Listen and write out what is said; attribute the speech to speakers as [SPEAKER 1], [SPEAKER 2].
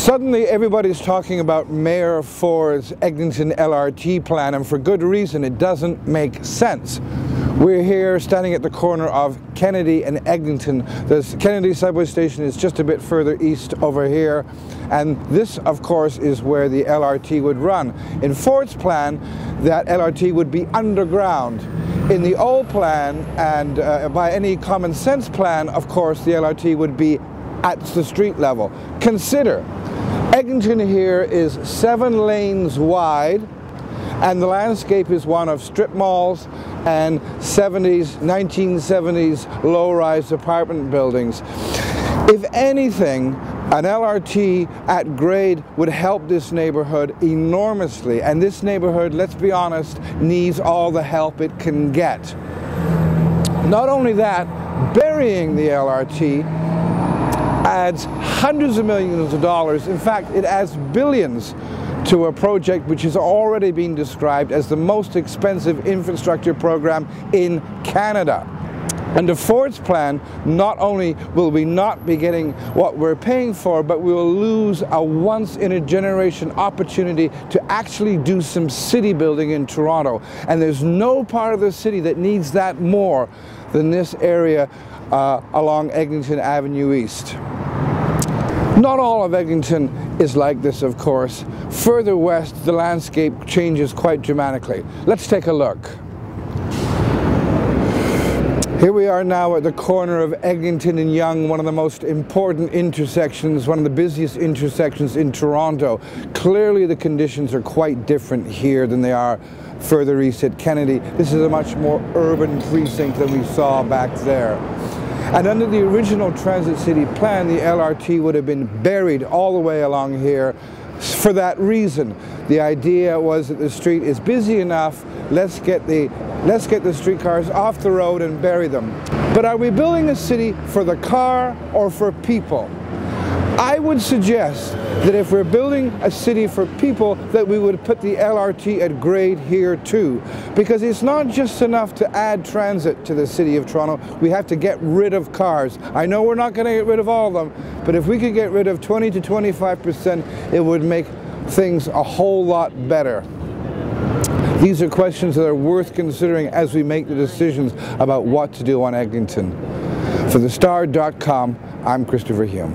[SPEAKER 1] Suddenly everybody's talking about Mayor Ford's Eglinton LRT plan, and for good reason. It doesn't make sense. We're here standing at the corner of Kennedy and Eglinton. The Kennedy subway station is just a bit further east over here, and this of course is where the LRT would run. In Ford's plan, that LRT would be underground. In the old plan, and by any common sense plan, of course the LRT would be at the street level. Consider, Eglinton here is 7 lanes wide, and the landscape is one of strip malls and 1970s low-rise apartment buildings. If anything, an LRT at grade would help this neighborhood enormously, and this neighborhood, let's be honest, needs all the help it can get. Not only that, burying the LRT adds hundreds of millions of dollars. In fact, it adds billions to a project which has already been described as the most expensive infrastructure program in Canada. Under Ford's plan, not only will we not be getting what we're paying for, but we will lose a once-in-a-generation opportunity to actually do some city building in Toronto. And there's no part of the city that needs that more than this area along Eglinton Avenue East. Not all of Eglinton is like this, of course. Further west, the landscape changes quite dramatically. Let's take a look. Here we are now at the corner of Eglinton and Yonge, one of the most important intersections, one of the busiest intersections in Toronto. Clearly the conditions are quite different here than they are further east at Kennedy. This is a much more urban precinct than we saw back there. And under the original Transit City plan, the LRT would have been buried all the way along here for that reason. The idea was that the street is busy enough, let's get the streetcars off the road and bury them. But are we building a city for the car or for people? I would suggest that if we're building a city for people, that we would put the LRT at grade here too. Because it's not just enough to add transit to the city of Toronto, we have to get rid of cars. I know we're not going to get rid of all of them, but if we could get rid of 20 to 25%, it would make things a whole lot better. These are questions that are worth considering as we make the decisions about what to do on Eglinton. For thestar.com, I'm Christopher Hume.